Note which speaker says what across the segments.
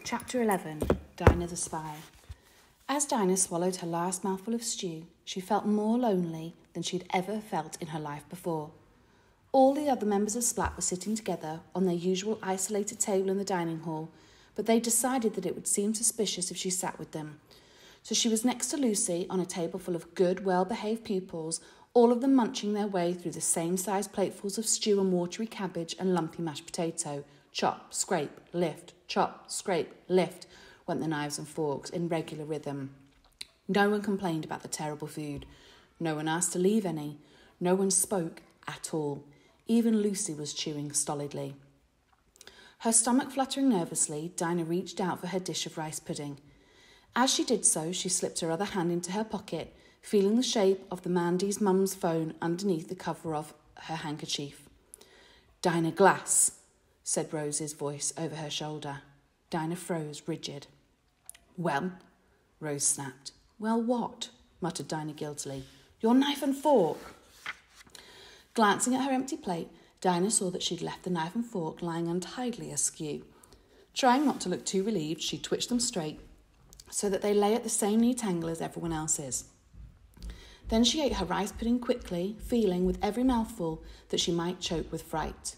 Speaker 1: Chapter 11. Dinah the Spy. As Dinah swallowed her last mouthful of stew, she felt more lonely than she'd ever felt in her life before. All the other members of Splat were sitting together on their usual isolated table in the dining hall, but they decided that it would seem suspicious if she sat with them. So she was next to Lucy on a table full of good, well-behaved pupils, all of them munching their way through the same-sized platefuls of stew and watery cabbage and lumpy mashed potato. Chop, scrape, lift, chop, scrape, lift, went the knives and forks in regular rhythm. No one complained about the terrible food. No one asked to leave any. No one spoke at all. Even Lucy was chewing stolidly. Her stomach fluttering nervously, Dinah reached out for her dish of rice pudding. As she did so, she slipped her other hand into her pocket, feeling the shape of the Mandy's mum's phone underneath the cover of her handkerchief. "Dinah Glass," said Rose's voice over her shoulder. Dinah froze, rigid. "Well?" Rose snapped. "Well, what?" muttered Dinah guiltily. "Your knife and fork." Glancing at her empty plate, Dinah saw that she'd left the knife and fork lying untidily askew. Trying not to look too relieved, she twitched them straight so that they lay at the same neat angle as everyone else's. Then she ate her rice pudding quickly, feeling with every mouthful that she might choke with fright.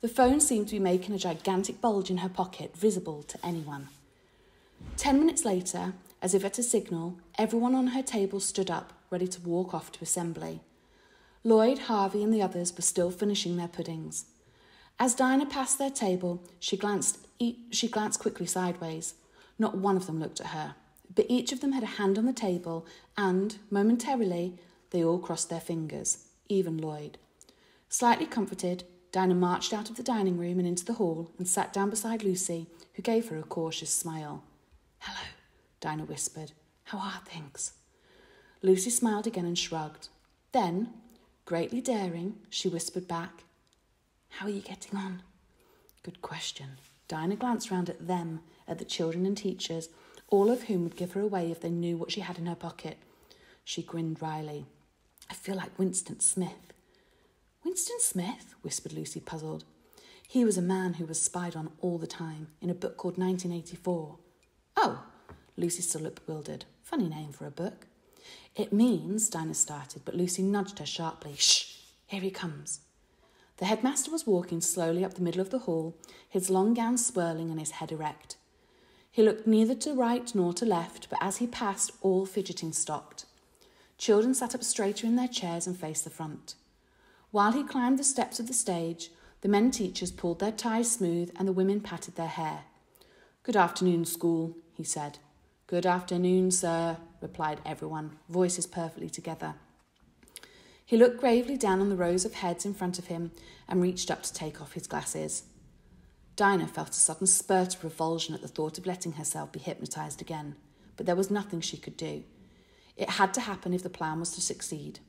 Speaker 1: The phone seemed to be making a gigantic bulge in her pocket, visible to anyone. 10 minutes later, as if at a signal, everyone on her table stood up, ready to walk off to assembly. Lloyd, Harvey and the others were still finishing their puddings. As Dinah passed their table, she glanced quickly sideways. Not one of them looked at her, but each of them had a hand on the table and, momentarily, they all crossed their fingers, even Lloyd. Slightly comforted, Dinah marched out of the dining room and into the hall and sat down beside Lucy, who gave her a cautious smile. "Hello," Dinah whispered. "How are things?" Lucy smiled again and shrugged. Then, greatly daring, she whispered back, "How are you getting on?" Good question. Dinah glanced round at them, at the children and teachers, all of whom would give her away if they knew what she had in her pocket. She grinned wryly. "I feel like Winston Smith." "Winston Smith?" whispered Lucy, puzzled. "He was a man who was spied on all the time, in a book called 1984. "Oh," Lucy still looked bewildered. "Funny name for a book." "It means," Dinah started, but Lucy nudged her sharply. "Shh! Here he comes." The headmaster was walking slowly up the middle of the hall, his long gown swirling and his head erect. He looked neither to right nor to left, but as he passed, all fidgeting stopped. Children sat up straighter in their chairs and faced the front. While he climbed the steps of the stage, the men teachers pulled their ties smooth and the women patted their hair. "Good afternoon, school," he said. "Good afternoon, sir," replied everyone, voices perfectly together. He looked gravely down on the rows of heads in front of him and reached up to take off his glasses. Dinah felt a sudden spurt of revulsion at the thought of letting herself be hypnotised again, but there was nothing she could do. It had to happen if the plan was to succeed.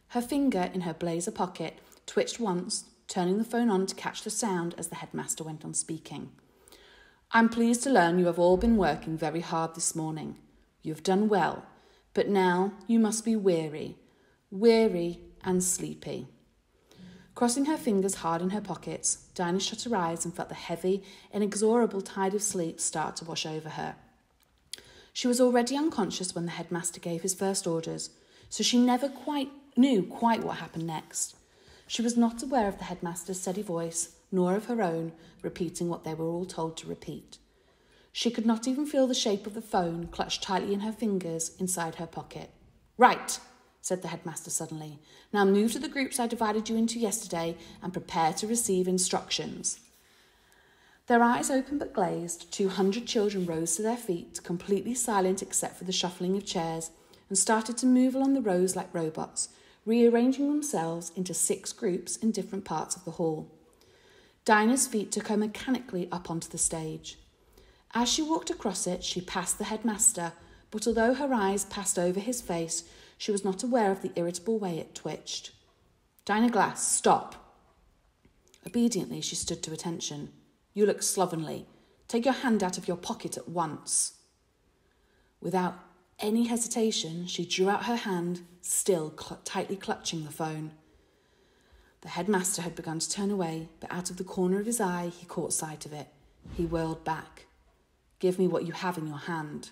Speaker 1: Her finger in her blazer pocket twitched once, turning the phone on to catch the sound as the headmaster went on speaking. "I'm pleased to learn you have all been working very hard this morning. You have done well, but now you must be weary and sleepy." Crossing her fingers hard in her pockets, Dinah shut her eyes and felt the heavy, inexorable tide of sleep start to wash over her. She was already unconscious when the headmaster gave his first orders, so she never knew quite what happened next. She was not aware of the headmaster's steady voice, nor of her own, repeating what they were all told to repeat. She could not even feel the shape of the phone clutched tightly in her fingers inside her pocket. "Right," said the headmaster suddenly. "Now move to the groups I divided you into yesterday and prepare to receive instructions." Their eyes open but glazed, 200 children rose to their feet, completely silent except for the shuffling of chairs, and started to move along the rows like robots, rearranging themselves into 6 groups in different parts of the hall. Dinah's feet took her mechanically up onto the stage. As she walked across it, she passed the headmaster, but although her eyes passed over his face, she was not aware of the irritable way it twitched. "Dinah Glass, stop." Obediently, she stood to attention. "You look slovenly. Take your hand out of your pocket at once." Without any hesitation, she drew out her hand, still tightly clutching the phone. The headmaster had begun to turn away, but out of the corner of his eye he caught sight of it. He whirled back. Give me what you have in your hand.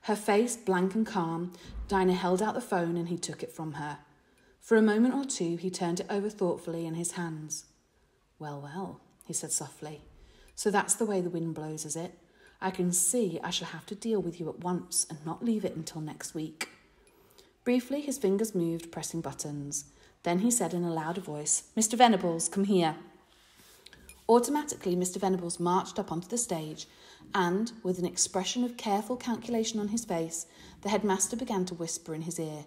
Speaker 1: Her face blank and calm, Dinah held out the phone and he took it from her. For a moment or two, he turned it over thoughtfully in his hands. Well, well, he said softly. So that's the way the wind blows, is it? I can see I shall have to deal with you at once and not leave it until next week. Briefly, his fingers moved, pressing buttons. Then he said in a louder voice, Mr. Venables, come here. Automatically, Mr. Venables marched up onto the stage and, with an expression of careful calculation on his face, the headmaster began to whisper in his ear.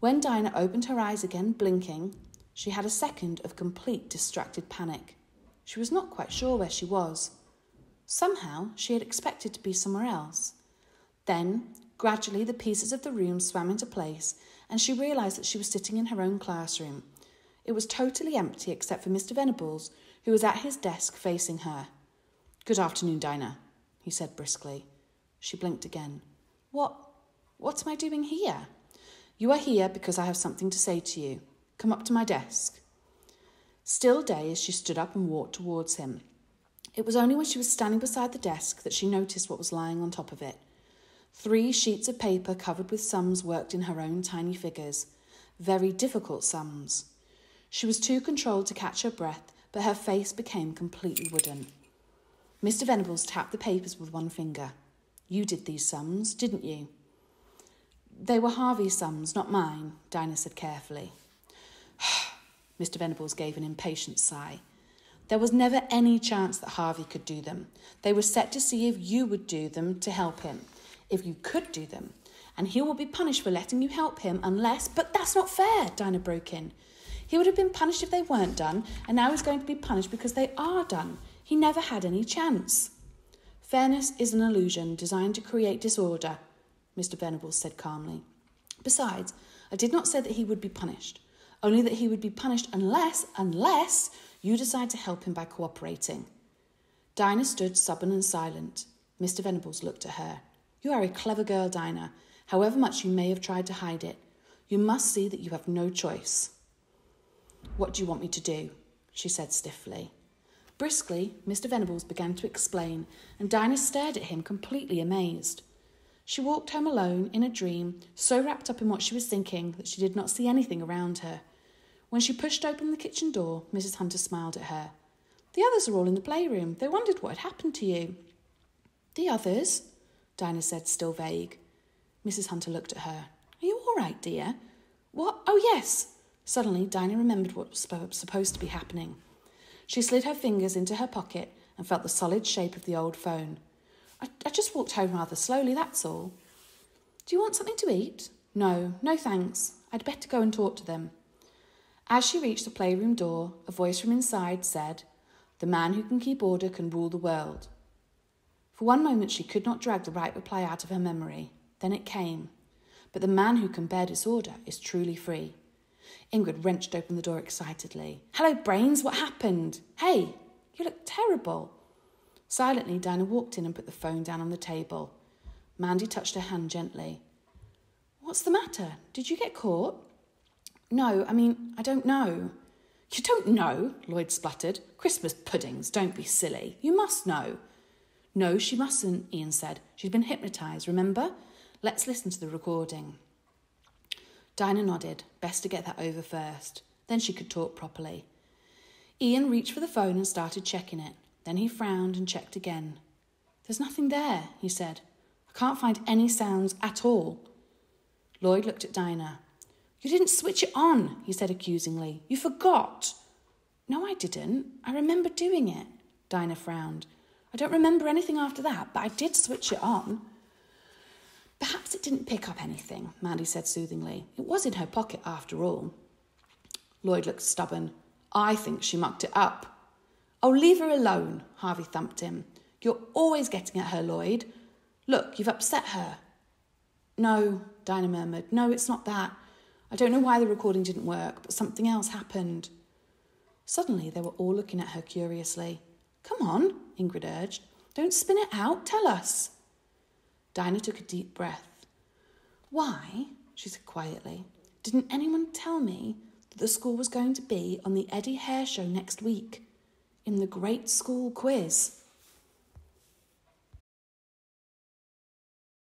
Speaker 1: When Dinah opened her eyes again, blinking, she had a second of complete distracted panic. She was not quite sure where she was. Somehow, she had expected to be somewhere else. Then, gradually, the pieces of the room swam into place, and she realised that she was sitting in her own classroom. It was totally empty except for Mr. Venables, who was at his desk facing her. Good afternoon, Dinah, he said briskly. She blinked again. What am I doing here? You are here because I have something to say to you. Come up to my desk. Still dazed, she stood up and walked towards him. It was only when she was standing beside the desk that she noticed what was lying on top of it. 3 sheets of paper covered with sums worked in her own tiny figures. Very difficult sums. She was too controlled to catch her breath, but her face became completely wooden. Mr. Venables tapped the papers with one finger. You did these sums, didn't you? They were Harvey's sums, not mine, Dinah said carefully. Mr. Venables gave an impatient sigh. There was never any chance that Harvey could do them. They were set to see if you would do them to help him, if you could do them. And he will be punished for letting you help him unless... But that's not fair, Dinah broke in. He would have been punished if they weren't done, and now he's going to be punished because they are done. He never had any chance. Fairness is an illusion designed to create disorder, Mr. Venables said calmly. Besides, I did not say that he would be punished, only that he would be punished unless you decide to help him by cooperating. Dinah stood stubborn and silent. Mr. Venables looked at her. You are a clever girl, Dinah, however much you may have tried to hide it. You must see that you have no choice. What do you want me to do? She said stiffly. Briskly, Mr. Venables began to explain, and Dinah stared at him completely amazed. She walked home alone, in a dream, so wrapped up in what she was thinking that she did not see anything around her. When she pushed open the kitchen door, Mrs. Hunter smiled at her. The others are all in the playroom. They wondered what had happened to you. The others? Dinah said, still vague. Mrs. Hunter looked at her. Are you all right, dear? What? Oh, yes. Suddenly, Dinah remembered what was supposed to be happening. She slid her fingers into her pocket and felt the solid shape of the old phone. I just walked home rather slowly, that's all. Do you want something to eat? No thanks. I'd better go and talk to them. As she reached the playroom door, a voice from inside said, The man who can keep order can rule the world. For one moment she could not drag the right reply out of her memory. Then it came. But the man who can bear disorder is truly free. Ingrid wrenched open the door excitedly. Hello, Brains, what happened? Hey, you look terrible. Silently, Dinah walked in and put the phone down on the table. Mandy touched her hand gently. What's the matter? Did you get caught? No, I don't know. You don't know? Lloyd spluttered. Christmas puddings, don't be silly. You must know. No, she mustn't, Ian said. She's been hypnotised, remember? Let's listen to the recording. Dinah nodded. Best to get that over first. Then she could talk properly. Ian reached for the phone and started checking it. Then he frowned and checked again. There's nothing there, he said. I can't find any sounds at all. Lloyd looked at Dinah. You didn't switch it on, he said accusingly. You forgot. No, I didn't. I remember doing it. Dinah frowned. I don't remember anything after that, but I did switch it on. Perhaps it didn't pick up anything, Mandy said soothingly. It was in her pocket after all. Lloyd looked stubborn. I think she mucked it up. Oh, leave her alone, Harvey thumped him. You're always getting at her, Lloyd. Look, you've upset her. No, Dinah murmured. No, it's not that. I don't know why the recording didn't work, but something else happened. Suddenly, they were all looking at her curiously. Come on, Ingrid urged. Don't spin it out. Tell us. Dinah took a deep breath. Why, she said quietly, didn't anyone tell me that the school was going to be on the Eddie Hare show next week? In the great school quiz.